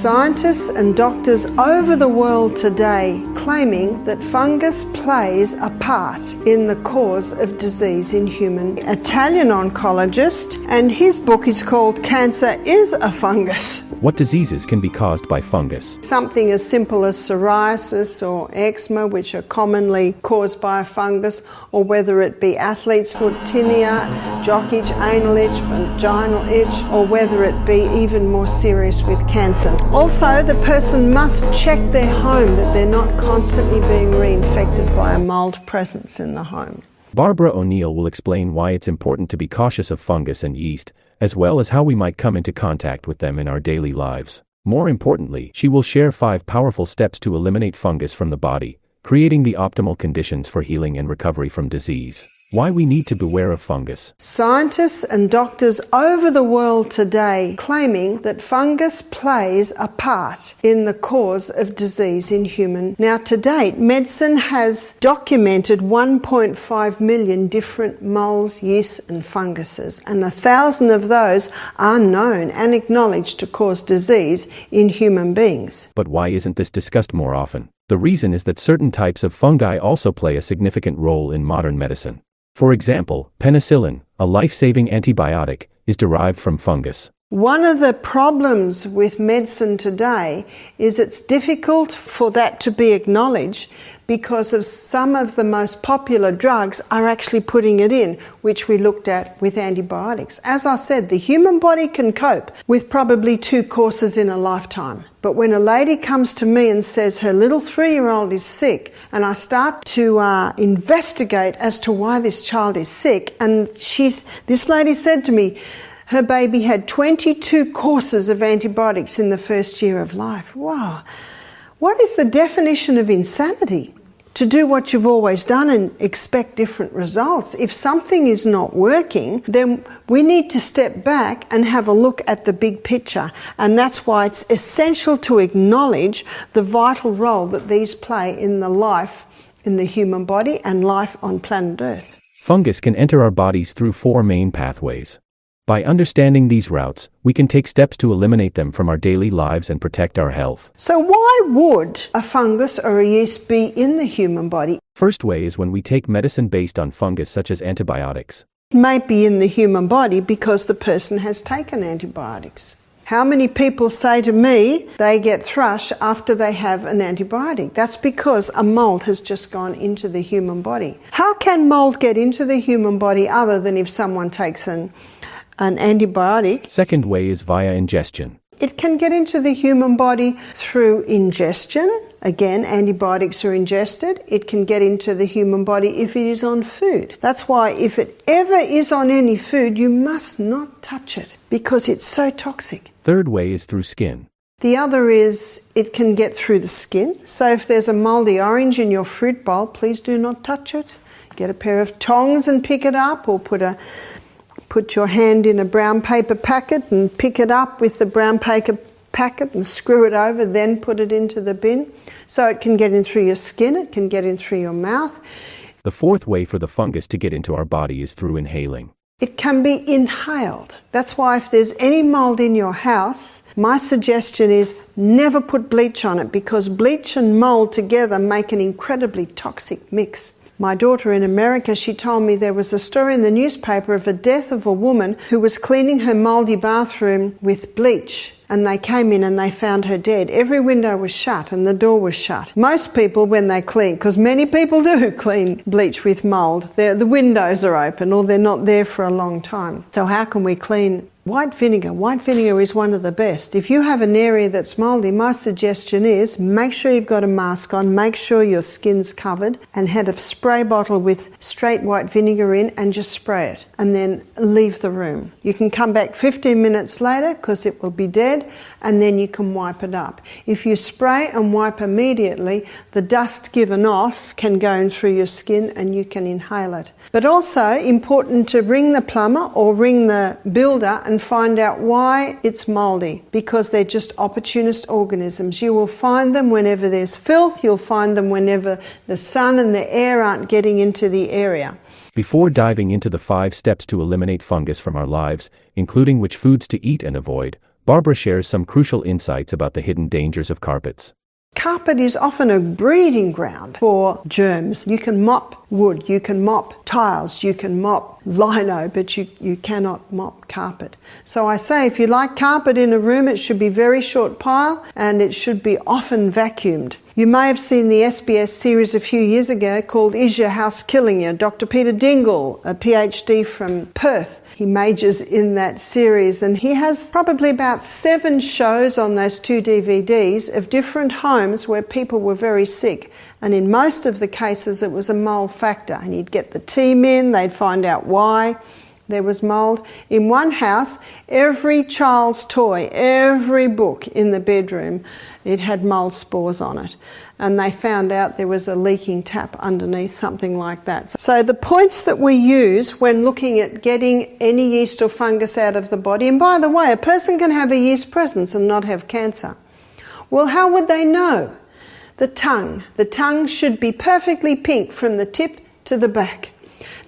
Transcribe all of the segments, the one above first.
Scientists and doctors over the world today claiming that fungus plays a part in the cause of disease in humans. Italian oncologist, and his book is called Cancer is a Fungus. What diseases can be caused by fungus? Something as simple as psoriasis or eczema, which are commonly caused by a fungus, or whether it be athlete's foot, tinea, jock itch, anal itch, vaginal itch, or whether it be even more serious with cancer. Also, the person must check their home that they're not constantly being reinfected by a mold presence in the home. Barbara O'Neill will explain why it's important to be cautious of fungus and yeast, as well as how we might come into contact with them in our daily lives. More importantly, she will share 5 powerful steps to eliminate fungus from the body, creating the optimal conditions for healing and recovery from disease. Why we need to beware of fungus. Scientists and doctors over the world today claiming that fungus plays a part in the cause of disease in humans. Now, to date, medicine has documented 1.5 million different molds, yeasts and funguses, and 1,000 of those are known and acknowledged to cause disease in human beings. But why isn't this discussed more often? The reason is that certain types of fungi also play a significant role in modern medicine. For example, penicillin, a life-saving antibiotic, is derived from fungus. One of the problems with medicine today is it's difficult for that to be acknowledged because of some of the most popular drugs are actually putting it in, which we looked at with antibiotics. As I said, the human body can cope with probably 2 courses in a lifetime. But when a lady comes to me and says her little 3-year-old is sick, and I start to investigate as to why this child is sick, and this lady said to me, her baby had 22 courses of antibiotics in the first year of life. Wow. What is the definition of insanity? To do what you've always done and expect different results. If something is not working, then we need to step back and have a look at the big picture. And that's why it's essential to acknowledge the vital role that these play in the life in the human body and life on planet Earth. Fungus can enter our bodies through 4 main pathways. By understanding these routes, we can take steps to eliminate them from our daily lives and protect our health. So why would a fungus or a yeast be in the human body? First way is when we take medicine based on fungus such as antibiotics. It may be in the human body because the person has taken antibiotics. How many people say to me they get thrush after they have an antibiotic? That's because a mold has just gone into the human body. How can mold get into the human body other than if someone takes an antibiotic? Second way is via ingestion. It can get into the human body through ingestion. Again, antibiotics are ingested. It can get into the human body if it is on food. That's why if it ever is on any food, you must not touch it because it's so toxic. Third way is through skin. The other is it can get through the skin. So if there's a moldy orange in your fruit bowl, please do not touch it. Get a pair of tongs and pick it up, or put your hand in a brown paper packet and pick it up with the brown paper packet and screw it over, then put it into the bin. So it can get in through your skin, it can get in through your mouth. The fourth way for the fungus to get into our body is through inhaling. It can be inhaled. That's why if there's any mold in your house, my suggestion is never put bleach on it, because bleach and mold together make an incredibly toxic mix. My daughter in America, she told me there was a story in the newspaper of a death of a woman who was cleaning her mouldy bathroom with bleach, and they came in and they found her dead. Every window was shut and the door was shut. Most people, when they clean, because many people do clean bleach with mould, the windows are open or they're not there for a long time. So how can we clean white vinegar? White vinegar is one of the best. If you have an area that's mouldy, my suggestion is make sure you've got a mask on, make sure your skin's covered, and have a spray bottle with straight white vinegar in and just spray it and then leave the room. You can come back 15 minutes later because it will be dead, and then you can wipe it up. If you spray and wipe immediately, the dust given off can go in through your skin and you can inhale it. But also important to ring the plumber or ring the builder and find out why it's mouldy, because they're just opportunist organisms. You will find them whenever there's filth, you'll find them whenever the sun and the air aren't getting into the area. Before diving into the 5 steps to eliminate fungus from our lives, including which foods to eat and avoid, Barbara shares some crucial insights about the hidden dangers of carpets. Carpet is often a breeding ground for germs. You can mop wood, you can mop tiles, you can mop lino, but you cannot mop carpet. So I say if you like carpet in a room, it should be very short pile and it should be often vacuumed. You may have seen the SBS series a few years ago called Is Your House Killing You? Dr. Peter Dingle, a PhD from Perth, he majors in that series, and he has probably about 7 shows on those 2 DVDs of different homes where people were very sick. And in most of the cases, it was a mold factor. And he'd get the team in, they'd find out why there was mold. In one house, every child's toy, every book in the bedroom, it had mold spores on it. And they found out there was a leaking tap underneath, something like that. So the points that we use when looking at getting any yeast or fungus out of the body, and by the way, a person can have a yeast presence and not have cancer. Well, how would they know? The tongue. The tongue should be perfectly pink from the tip to the back.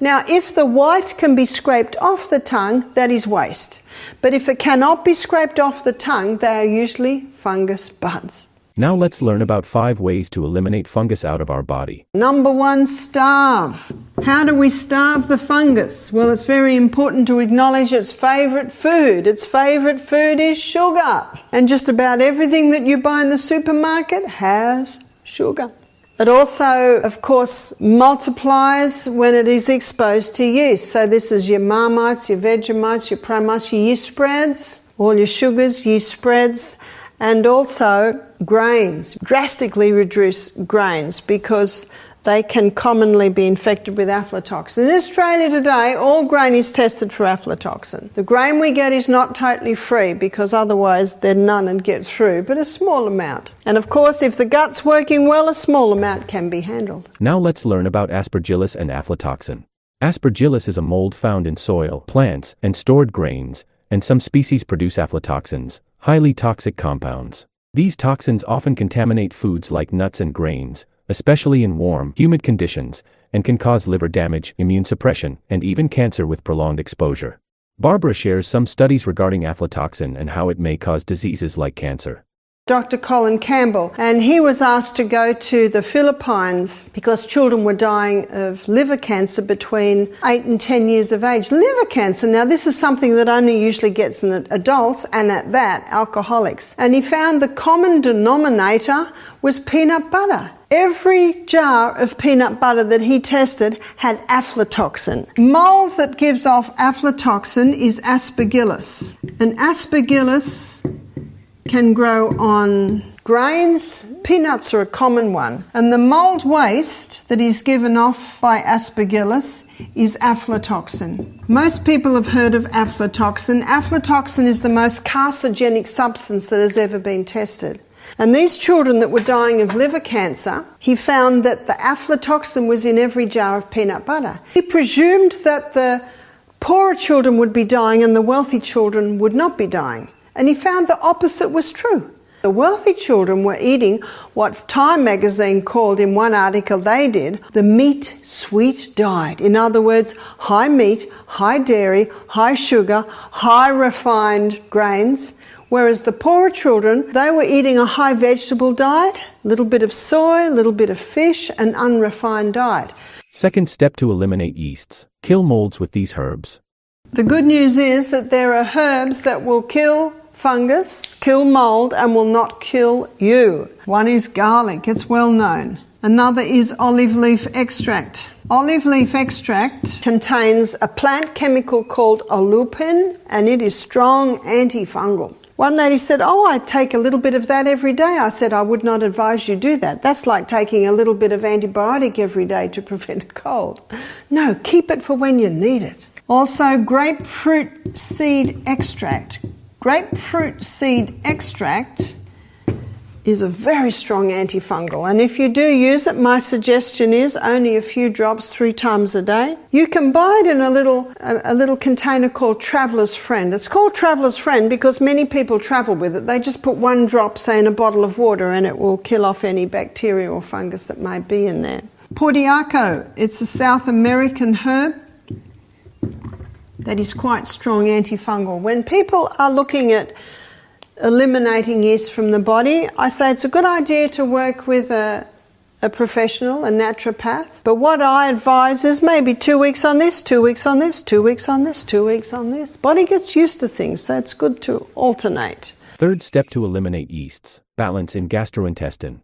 Now, if the white can be scraped off the tongue, that is waste. But if it cannot be scraped off the tongue, they are usually fungus buds. Now let's learn about 5 ways to eliminate fungus out of our body. Number 1, starve. How do we starve the fungus? Well, it's very important to acknowledge its favourite food. Its favourite food is sugar. And just about everything that you buy in the supermarket has sugar. It also, of course, multiplies when it is exposed to yeast. So this is your Marmites, your Vegemites, your Promites, your yeast spreads, all your sugars, yeast spreads, and also grains. Drastically reduce grains because they can commonly be infected with aflatoxin. In Australia today, all grain is tested for aflatoxin. The grain we get is not totally free because otherwise then none would get through, but a small amount. And of course, if the gut's working well, a small amount can be handled. Now let's learn about aspergillus and aflatoxin. Aspergillus is a mold found in soil, plants, and stored grains, and some species produce aflatoxins, highly toxic compounds. These toxins often contaminate foods like nuts and grains, especially in warm, humid conditions, and can cause liver damage, immune suppression, and even cancer with prolonged exposure. Barbara shares some studies regarding aflatoxin and how it may cause diseases like cancer. Dr. Colin Campbell, and he was asked to go to the Philippines because children were dying of liver cancer between 8 and 10 years of age. Liver cancer, now this is something that only usually gets in adults, and at that, alcoholics. And he found the common denominator was peanut butter. Every jar of peanut butter that he tested had aflatoxin. Mold that gives off aflatoxin is aspergillus. And aspergillus can grow on grains. Peanuts are a common one. And the mold waste that is given off by aspergillus is aflatoxin. Most people have heard of aflatoxin. Aflatoxin is the most carcinogenic substance that has ever been tested. And these children that were dying of liver cancer, he found that the aflatoxin was in every jar of peanut butter. He presumed that the poorer children would be dying and the wealthy children would not be dying. And he found the opposite was true. The wealthy children were eating what Time magazine called, in one article they did, the meat sweet diet. In other words, high meat, high dairy, high sugar, high refined grains. Whereas the poorer children, they were eating a high vegetable diet, a little bit of soy, a little bit of fish, an unrefined diet. Second step to eliminate yeasts. Kill molds with these herbs. The good news is that there are herbs that will kill fungus, kill mold, and will not kill you. One is garlic, it's well known. Another is olive leaf extract. Olive leaf extract contains a plant chemical called oleucin, and it is strong antifungal. One lady said, I take a little bit of that every day. I said, I would not advise you do that. That's like taking a little bit of antibiotic every day to prevent a cold. No, keep it for when you need it. Also, grapefruit seed extract. Grapefruit seed extract is a very strong antifungal, and if you do use it, my suggestion is only a few drops 3 times a day. You can buy it in a little container called Traveller's Friend. It's called Traveller's Friend because many people travel with it. They just put 1 drop, say, in a bottle of water, and it will kill off any bacteria or fungus that may be in there. Portiaco, it's a South American herb that is quite strong antifungal. When people are looking at eliminating yeast from the body, I say it's a good idea to work with a professional, a naturopath. But what I advise is maybe 2 weeks on this, 2 weeks on this, 2 weeks on this, 2 weeks on this. Body gets used to things, so it's good to alternate. Third step to eliminate yeasts: balance in gastrointestine.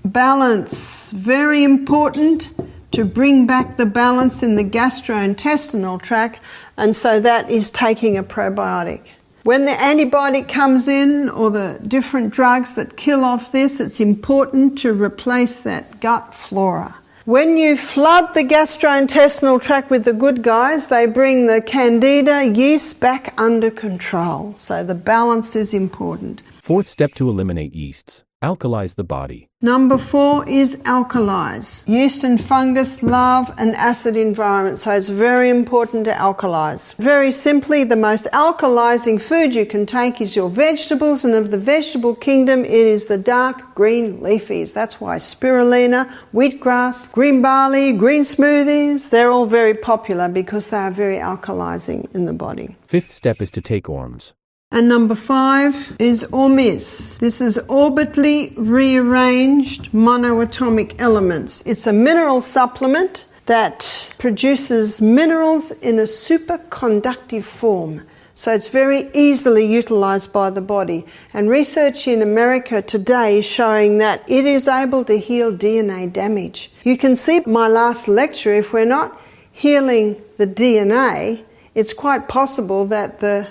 Balance, very important to bring back the balance in the gastrointestinal tract, and so that is taking a probiotic. When the antibiotic comes in, or the different drugs that kill off this, it's important to replace that gut flora. When you flood the gastrointestinal tract with the good guys, they bring the candida yeast back under control. So the balance is important. Fourth step to eliminate yeasts: alkalize the body. Number 4 is alkalize. Yeast and fungus love an acid environment, so it's very important to alkalize. Very simply, the most alkalizing food you can take is your vegetables, and of the vegetable kingdom, it is the dark green leafies. That's why spirulina, wheatgrass, green barley, green smoothies, they're all very popular because they are very alkalizing in the body. Fifth step is to take ORMs. And number 5 is ORMIS. This is orbitally rearranged monoatomic elements. It's a mineral supplement that produces minerals in a superconductive form. So it's very easily utilized by the body. And research in America today is showing that it is able to heal DNA damage. You can see my last lecture, if we're not healing the DNA, it's quite possible that the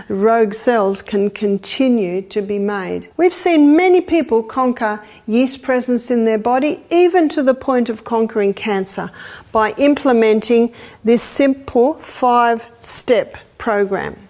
rogue cells can continue to be made. We've seen many people conquer yeast presence in their body, even to the point of conquering cancer, by implementing this simple 5-step program.